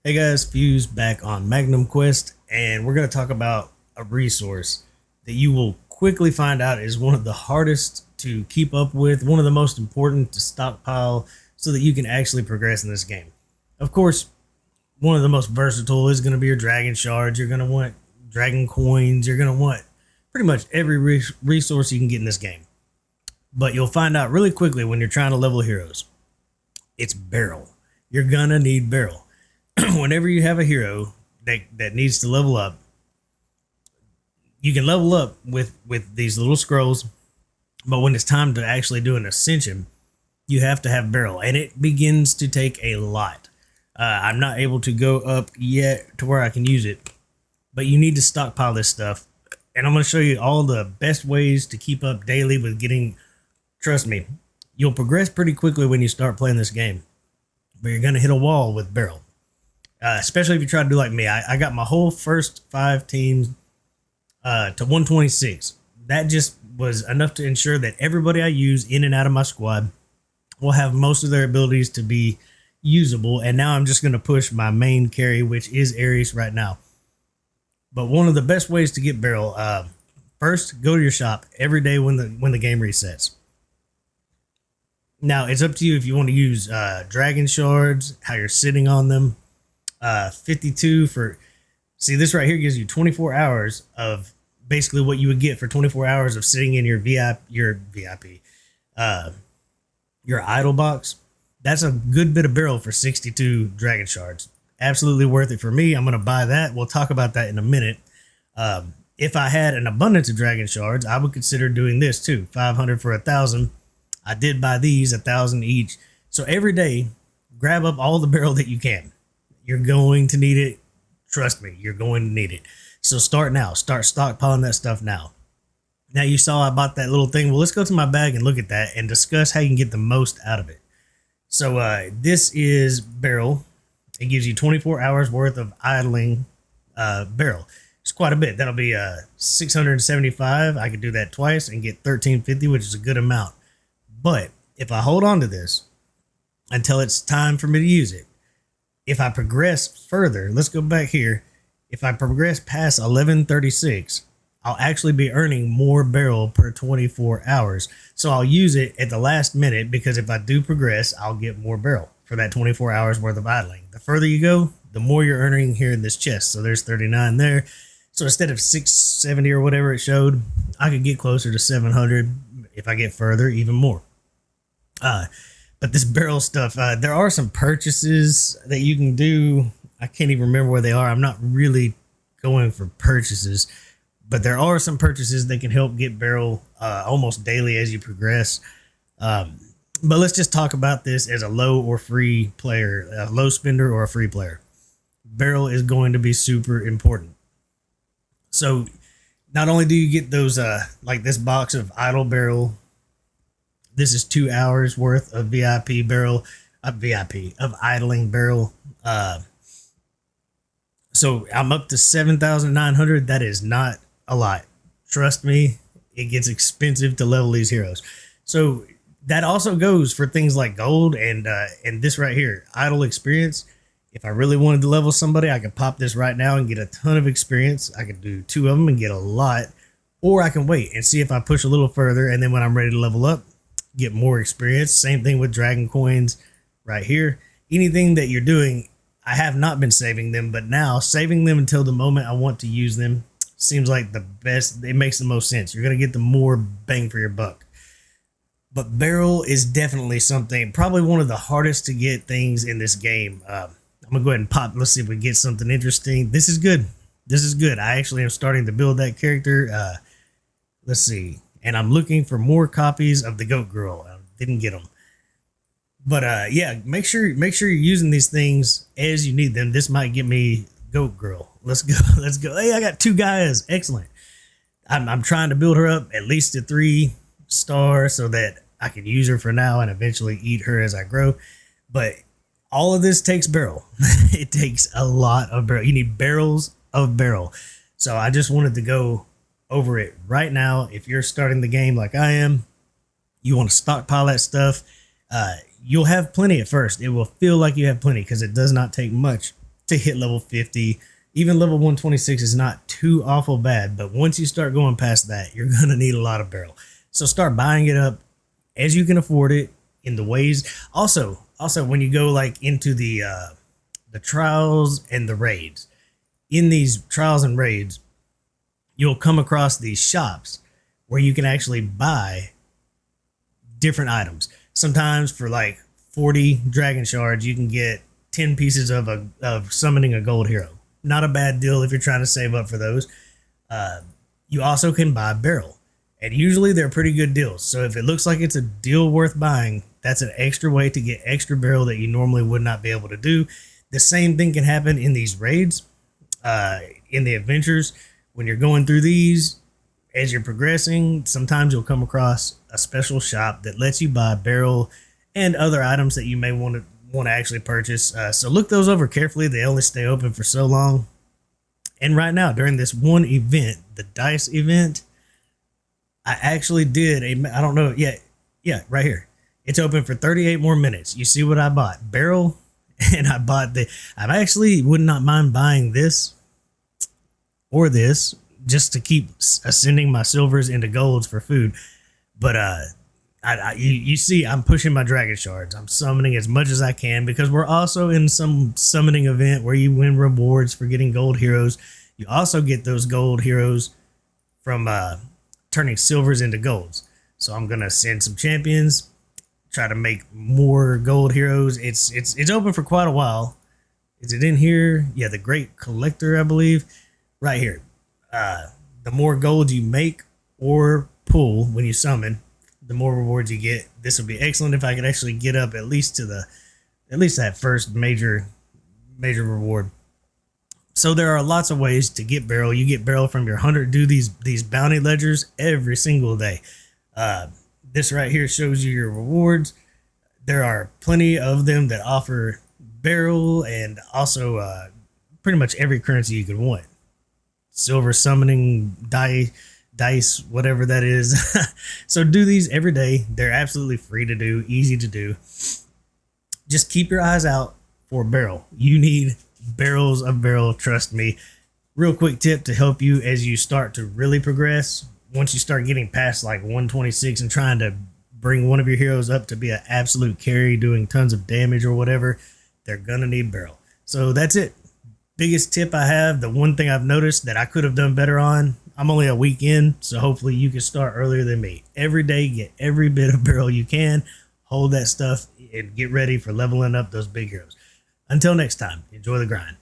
Hey guys, Fuse back on Magnum Quest, and we're going to talk about a resource that you will quickly find out is one of the hardest to keep up with, one of the most important to stockpile so that you can actually progress in this game. Of course, one of the most versatile is going to be your dragon shards. You're going to want dragon coins. You're going to want pretty much every resource you can get in this game. But you'll find out really quickly when you're trying to level heroes. It's beryl. You're going to need beryl. Whenever you have a hero that needs to level up, you can level up with these little scrolls, but when it's time to actually do an ascension, you have to have beryl, and it begins to take a lot. I'm not able to go up yet to where I can use it, but you need to stockpile this stuff, and I'm going to show you all the best ways to keep up daily with getting. Trust me, you'll progress pretty quickly when you start playing this game, but you're going to hit a wall with beryl. Especially if you try to do like me. I got my whole first 5 teams to 126. That just was enough to ensure that everybody I use in and out of my squad will have most of their abilities to be usable. And now I'm just going to push my main carry, which is Ares right now. But one of the best ways to get beryl, first, go to your shop every day when the game resets. Now, it's up to you if you want to use dragon shards, how you're sitting on them. 52 for, see, this right here gives you 24 hours of basically what you would get for 24 hours of sitting in your your idle box. That's a good bit of beryl for 62 dragon shards. Absolutely worth it for me. I'm going to buy that. We'll talk about that in a minute. If I had an abundance of dragon shards, I would consider doing this too. 500 for 1,000. I did buy these 1,000 each. So every day, grab up all the beryl that you can. You're going to need it. Trust me, you're going to need it. So start now. Start stockpiling that stuff now. Now you saw I bought that little thing. Well, let's go to my bag and look at that and discuss how you can get the most out of it. So this is beryl. It gives you 24 hours worth of idling beryl. It's quite a bit. That'll be 675. I could do that twice and get 1350, which is a good amount. But if I hold on to this until it's time for me to use it, if I progress further, let's go back here. If I progress past 1136, I'll actually be earning more beryl per 24 hours. So I'll use it at the last minute because if I do progress, I'll get more beryl for that 24 hours worth of idling. The further you go, the more you're earning here in this chest. So there's 39 there. So instead of 670 or whatever it showed, I could get closer to 700 if I get further, even more. But this beryl stuff, there are some purchases that you can do. I can't even remember where they are. I'm not really going for purchases, but there are some purchases that can help get beryl almost daily as you progress. But let's just talk about this as a low or free player, a low spender or a free player. Beryl is going to be super important. So not only do you get those, like this box of idle beryl. This is 2 hours worth of VIP beryl, of idling beryl. So I'm up to 7,900. That is not a lot. Trust me, it gets expensive to level these heroes. So that also goes for things like gold and this right here, idle experience. If I really wanted to level somebody, I could pop this right now and get a ton of experience. I could do 2 of them and get a lot, or I can wait and see if I push a little further, and then when I'm ready to level up, get more experience. Same thing with dragon coins right here. Anything that you're doing, I have not been saving them, but now saving them until the moment I want to use them seems like the best. It makes the most sense. You're going to get the more bang for your buck. But beryl is definitely something, probably one of the hardest to get things in this game. I'm going to go ahead and pop. Let's see if we get something interesting. This is good. This is good. I actually am starting to build that character. Let's see. And I'm looking for more copies of the Goat Girl. I didn't get them. But yeah, make sure you're using these things as you need them. This might get me Goat Girl. Let's go. Let's go. Hey, I got 2 guys. Excellent. I'm trying to build her up at least to 3-star so that I can use her for now and eventually eat her as I grow. But all of this takes beryl. It takes a lot of beryl. You need barrels of beryl. So I just wanted to go over it right now. If you're starting the game like I am, you want to stockpile that stuff. You'll have plenty at first. It will feel like you have plenty because it does not take much to hit level 50. Even level 126 is not too awful bad, but once you start going past that, you're going to need a lot of beryl. So start buying it up as you can afford it in the ways. Also when you go like into the trials and the raids, in these trials and raids, you'll come across these shops where you can actually buy different items. Sometimes for like 40 dragon shards, you can get 10 pieces of summoning a gold hero. Not a bad deal if you're trying to save up for those. You also can buy beryl, and usually they're pretty good deals. So if it looks like it's a deal worth buying, that's an extra way to get extra beryl that you normally would not be able to do. The same thing can happen in these raids, in the adventures. When you're going through these, as you're progressing, sometimes you'll come across a special shop that lets you buy beryl and other items that you may want to actually purchase. So look those over carefully. They only stay open for so long. And right now, during this one event, the dice event, I actually did I don't know. Yeah, right here. It's open for 38 more minutes. You see what I bought? Beryl, and I bought I actually would not mind buying this or this just to keep ascending my silvers into golds for food. But you see, I'm pushing my dragon shards. I'm summoning as much as I can because we're also in some summoning event where you win rewards for getting gold heroes. You also get those gold heroes from turning silvers into golds. So I'm gonna send some champions, try to make more gold heroes. It's open for quite a while. Is it in here? Yeah, the Great Collector, I believe. Right here. The more gold you make or pull when you summon, the more rewards you get. This would be excellent if I could actually get up at least to that first major reward. So there are lots of ways to get beryl. You get beryl from your hunter. Do these bounty ledgers every single day. This right here shows you your rewards. There are plenty of them that offer beryl and also pretty much every currency you could want. Silver summoning dice, whatever that is. So do these every day. They're absolutely free to do, easy to do. Just keep your eyes out for beryl. You need barrels of beryl, trust me. Real quick tip to help you as you start to really progress. Once you start getting past like 126 and trying to bring one of your heroes up to be an absolute carry doing tons of damage or whatever, they're gonna need beryl. So that's it. Biggest tip I have, the one thing I've noticed that I could have done better on. I'm only a week in, so hopefully you can start earlier than me. Every day, get every bit of beryl you can, hold that stuff, and get ready for leveling up those big heroes. Until next time, enjoy the grind.